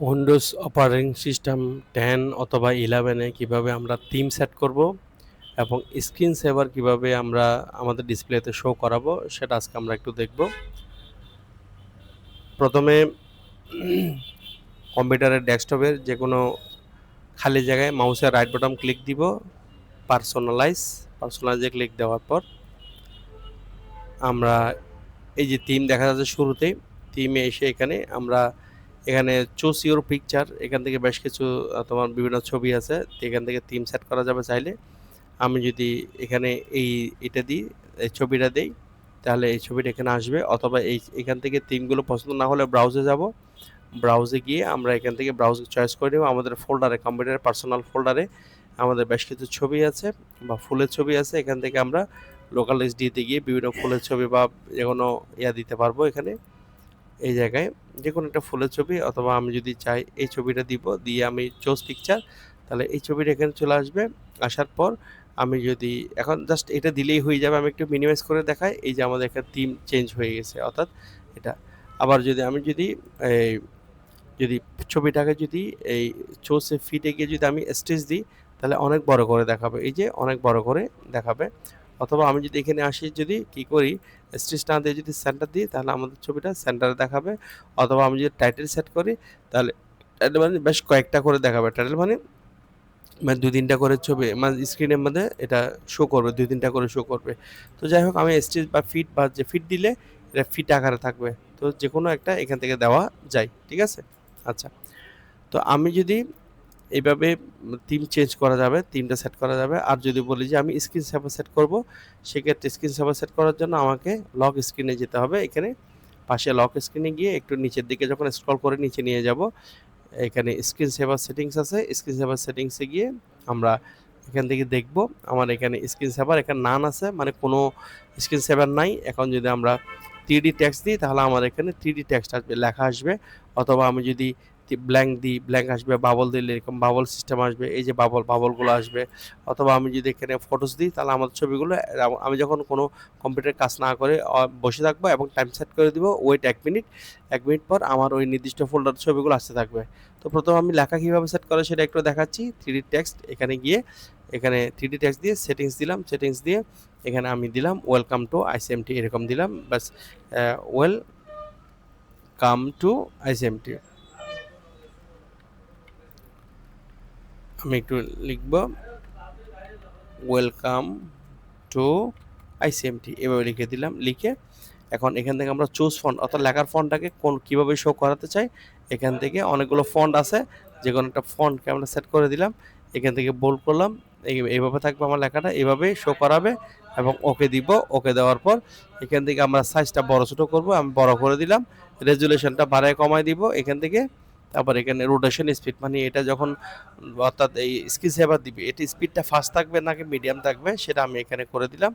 Windows operating system 10 অথবা 11 এ কিভাবে আমরা থিম সেট করব এবং স্ক্রিন সেভার কিভাবে আমরা আমাদের ডিসপ্লেতে শো করাবো সেটা আজকে আমরা একটু দেখব। প্রথমে কম্পিউটারের ডেস্কটপের যে কোনো খালি জায়গায় মাউসের রাইট বাটন ক্লিক দিব, পার্সোনালাইজে ক্লিক দেওয়ার পর আমরা এই যে থিম দেখা যাচ্ছে শুরুতেই, থিমে এসে এখানে চুজ ইউর পিকচার, এখান থেকে বেশ কিছু তোমার বিভিন্ন ছবি আছে, এখান থেকে থিম সেট করা যাবে চাইলে। আমি যদি এখানে এটা দিই, এই ছবিটা দিই, তাহলে এই ছবিটা এখানে আসবে, অথবা এখান থেকে থিমগুলো পছন্দ না হলে ব্রাউজে যাব, ব্রাউজে গিয়ে আমরা এখান থেকে ব্রাউজ চয়েস করে নেব। আমাদের ফোল্ডারে, কম্পিউটারের পার্সোনাল ফোল্ডারে আমাদের বেশ কিছু ছবি আছে বা ফুলের ছবি আছে, এখান থেকে আমরা লোকাল এইচডিতে গিয়ে বিভিন্ন ফুলের ছবি বা যে কোনো দিতে পারবো। এখানে এই জায়গায় যে কোনো একটা ফুলের ছবি, অথবা আমি যদি চাই এই ছবিটা দিব, দিয়ে আমি চুজ পিকচার, তাহলে এই ছবিটা এখানে চলে আসবে। আসার পর আমি যদি এখন জাস্ট এটা দিলেই হয়ে যাবে। আমি একটু মিনিমাইজ করে দেখাই, এই যে আমাদের এখানে থিম চেঞ্জ হয়ে গেছে, অর্থাৎ এটা। আবার এই যদি ছবিটাকে যদি এই চুজ ফিটে গিয়ে যদি আমি স্টেজ দিই, তাহলে অনেক বড় করে দেখাবে, এই যে অনেক বড় করে দেখাবে। অথবা আমি যদি এখানে আসি, যদি কি করি, স্টেজ না দিয়ে যদি সেন্টার দিই, তাহলে আমাদের ছবিটা সেন্টারে দেখাবে। অথবা আমি যদি টাইটেল সেট করি, তাহলে টাইটেল মানে বেশ কয়েকটা করে দেখাবে। টাইটেল মানে মানে ২-৩টা করে ছবি মানে স্ক্রিনের মধ্যে এটা শো করবে, ২-৩টা করে শো করবে। তো যাই হোক, আমি স্টেজ বা ফিট বা যে ফিট দিলে এটা ফিট আকারে থাকবে। তো যেকোনো একটা এখান থেকে দেওয়া যায়, ঠিক আছে? আচ্ছা, তো আমি যদি এইভাবে থিম চেঞ্জ করা যাবে, থিমটা সেট করা যাবে। আর যদি বলি যে আমি স্ক্রিন সেভার সেট করব, সেক্ষেত্রে স্ক্রিন সেভার সেট করার জন্য আমাকে লক স্ক্রিনে যেতে হবে। এখানে পাশে লক স্ক্রিনে গিয়ে একটু নিচের দিকে যখন স্ক্রল করে নিচে নিয়ে যাব, এখানে স্ক্রিন সেভার সেটিংস আছে। স্ক্রিন সেভার সেটিংসে গিয়ে আমরা এখান থেকে দেখব, আমার এখানে স্ক্রিন সেভার এখানে নান আছে, মানে কোনো স্ক্রিন সেভার নাই। এখন যদি আমরা 3D টেক্সট দিই, তাহলে আমার এখানে 3D টেক্সট আসবে, লেখা আসবে। অথবা আমি যদি ব্ল্যাঙ্ক দিই, ব্ল্যাঙ্ক আসবে। বাবল দিলে এরকম বাবল সিস্টেম আসবে, এই যে বাবলগুলো আসবে। অথবা আমি যদি এখানে ফটোস দিই, তাহলে আমার ছবিগুলো আমি যখন কোনো কম্পিউটার কাজ না করে বসে থাকবো এবং টাইম সেট করে দিব, ওয়েট 1 মিনিট, 1 মিনিট পর আমার ওই নির্দিষ্ট ফোল্ডার ছবিগুলো আসতে থাকবে। তো প্রথমে আমি লেখা কীভাবে সেট করে সেটা একটু দেখাচ্ছি। 3D টেক্সট এখানে গিয়ে, এখানে 3D টেক্সট দিয়ে সেটিংস দিলাম, সেটিংস দিয়ে এখানে আমি দিলাম ওয়েলকাম টু আইসিএমটি, এরকম দিলাম, বাস। ওয়েলকাম টু আইসিএমটি আমি একটু লিখব, ওয়েলকাম টু আইসিএমটি এভাবে লিখে দিলাম। লিখে এখন এখান থেকে আমরা চুজ ফন্ট, অর্থাৎ লেখার ফন্টটাকে কীভাবে শো করাতে চাই, এখান থেকে অনেকগুলো ফন্ট আছে, যে কোনো একটা ফন্টকে আমরা সেট করে দিলাম। এখান থেকে বোল্ড করলাম, এইভাবে থাকবে আমার লেখাটা, এইভাবে শো করাবে। এবং ওকে দিব, ওকে দেওয়ার পর এখান থেকে আমরা সাইজটা বড় ছোটো করব, আমি বড় করে দিলাম। রেজুলেশনটা বাড়ায় কমায় দিব এখান থেকে। তারপর এখানে রোটেশন স্পিড, মানে এটা যখন অর্থাৎ এই স্ক্রিন সেভার দিবে, এটা স্পিডটা ফাস্ট থাকবে নাকি মিডিয়াম থাকবে, সেটা আমি এখানে করে দিলাম।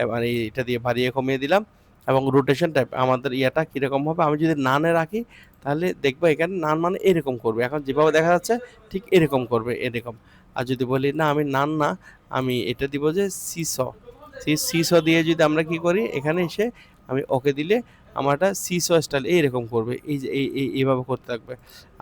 এবার এটা দিয়ে বাড়িয়ে কমিয়ে দিলাম। এবং রোটেশন টাইপ আমাদের কীরকম হবে, আমি যদি নানে রাখি, তাহলে দেখবো এখানে নান মানে এরকম করবে, এখন যেভাবে দেখা যাচ্ছে ঠিক এরকম করবে, এরকম। আর যদি বলি না, আমি নান না, আমি এটা দিব যে সিস, সিস দিয়ে যদি আমরা কি করি, এখানে এসে আমি ওকে দিলে আমার একটা সিসো স্টাইল এইরকম করবে, এই যে এইভাবে করতে থাকবে।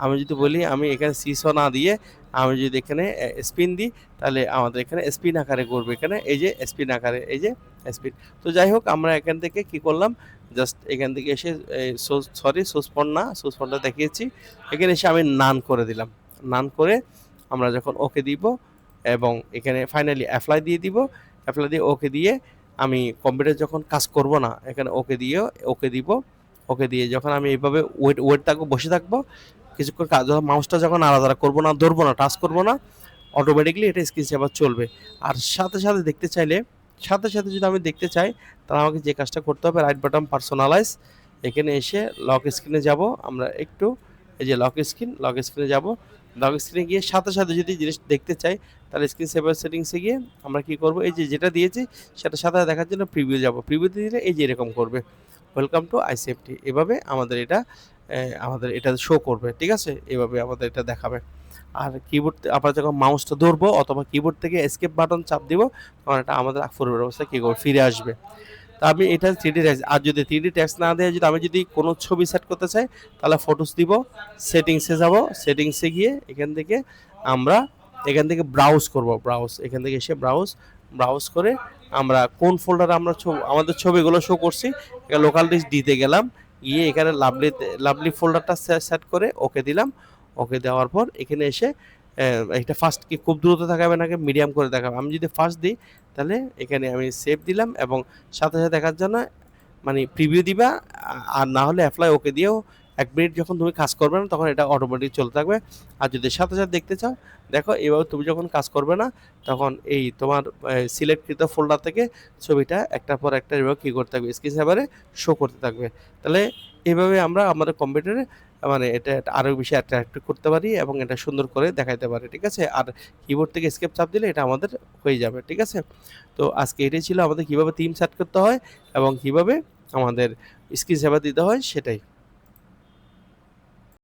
আমি যদি বলি আমি এখানে সিসো না দিয়ে আমি যদি এখানে স্পিন দিই, তাহলে আমাদের এখানে স্পিন আকারে করবে, এখানে এই যে স্পিন আকারে, এই যে স্পিন। তো যাই হোক, আমরা এখান থেকে কি করলাম, জাস্ট এখান থেকে এসে সুসপন্ডটা দেখিয়েছি, এখানে এসে আমি নান করে দিলাম। নান করে আমরা যখন ওকে দিব, এবং এখানে ফাইনালি অ্যাপ্লাই দিয়ে দিব, অ্যাপ্লাই দিয়ে ওকে দিয়ে আমি কম্পিউটার যখন কাজ করব না, এখানে ওকে দিব। ওকে দিয়ে যখন আমি এইভাবে ওয়েট থাকবো, বসে থাকবো কিছুক্ষণ, কাজ মাউসটা যখন আলাদা করবো না, ধরবো না, টাচ করবো না, অটোমেটিকলি এটা স্ক্রিন সেভার চলবে। আর সাথে সাথে দেখতে চাইলে, সাথে সাথে যদি আমি দেখতে চাই, তাহলে আমাকে যে কাজটা করতে হবে, রাইট বাটন পার্সোনালাইজ, এখানে এসে লক স্ক্রিনে যাব আমরা একটু, এই যে লক স্ক্রিনে যাব। লক স্ক্রিনে গিয়ে সাথে সাথে যদি জিনিস দেখতে চাই, তাহলে স্ক্রিন সেভার সেটিংসে গিয়ে আমরা কি করব, এই যে যেটা দিয়েছি সেটা সাথে দেখার জন্য প্রিভিউ যাব। প্রিভিউতে দিলে এই যে এরকম করবে, ওয়েলকাম টু আইসিএফটি, এভাবে আমাদের এটা শো করবে, ঠিক আছে? এভাবে আমাদের এটা দেখাবে। আর কিবোর্ড আমরা যখন মাউসটা ধরবো অথবা কিবোর্ড থেকে এসকেপ বাটন চাপ দিব, তখন এটা আমাদের পূর্বের অবস্থায় কী করবে, ফিরে আসবে। তা আমি এটা 3D টেক্সট, আর যদি 3D টেক্সট না দেয়, যদি আমি যদি কোনো ছবি সেট করতে চাই তাহলে ফটোস দিব, সেটিংসে যাব, সেটিংসে গিয়ে এখান থেকে ব্রাউজ করব, ব্রাউজ, এখান থেকে এসে ব্রাউজ করে আমরা কোন ফোল্ডারে আমরা আমাদের ছবিগুলো শো করছি, লোকাল ডিস্ক দিতে গেলাম, গিয়ে এখানে লাভলি ফোল্ডারটা সেট করে ওকে দিলাম। ওকে দেওয়ার পর এখানে এসে এটা ফার্স্ট কি খুব দ্রুত দেখাবে নাকি মিডিয়াম করে দেখাবে, আমি যদি ফার্স্ট দিই তাহলে এখানে আমি সেভ দিলাম, এবং সাথে সাথে দেখার জন্য মানে প্রিভিউ দিবা, আর না হলে অ্যাপ্লাই ওকে দিয়েও 1 মিনিট যখন তুমি কাজ করবে না তখন এটা অটোমেটিক চলতে থাকবে। আর যদি সাথে সাথে দেখতে চাও, দেখো এভাবে তুমি যখন কাজ করবে না তখন এই তোমার সিলেক্টকৃত ফোল্ডার থেকে ছবিটা একটার পর একটা এভাবে কী করতে থাকবে, স্ক্রিন সেভারে শো করতে থাকবে। তাহলে এভাবে আমরা আমাদের কম্পিউটারে মানে এটা আরও বেশি অ্যাট্রাক্টিভ করতে পারি এবং এটা সুন্দর করে দেখাইতে পারি, ঠিক আছে। আর কিবোর্ড থেকে এস্কেপ চাপ দিলে এটা আমাদের হয়ে যাবে, ঠিক আছে। তো আজকে এটাই ছিল আমাদের কীভাবে থিম সেট করতে হয় এবং কীভাবে আমাদের স্ক্রিন সেভার দিতে হয় সেটাই।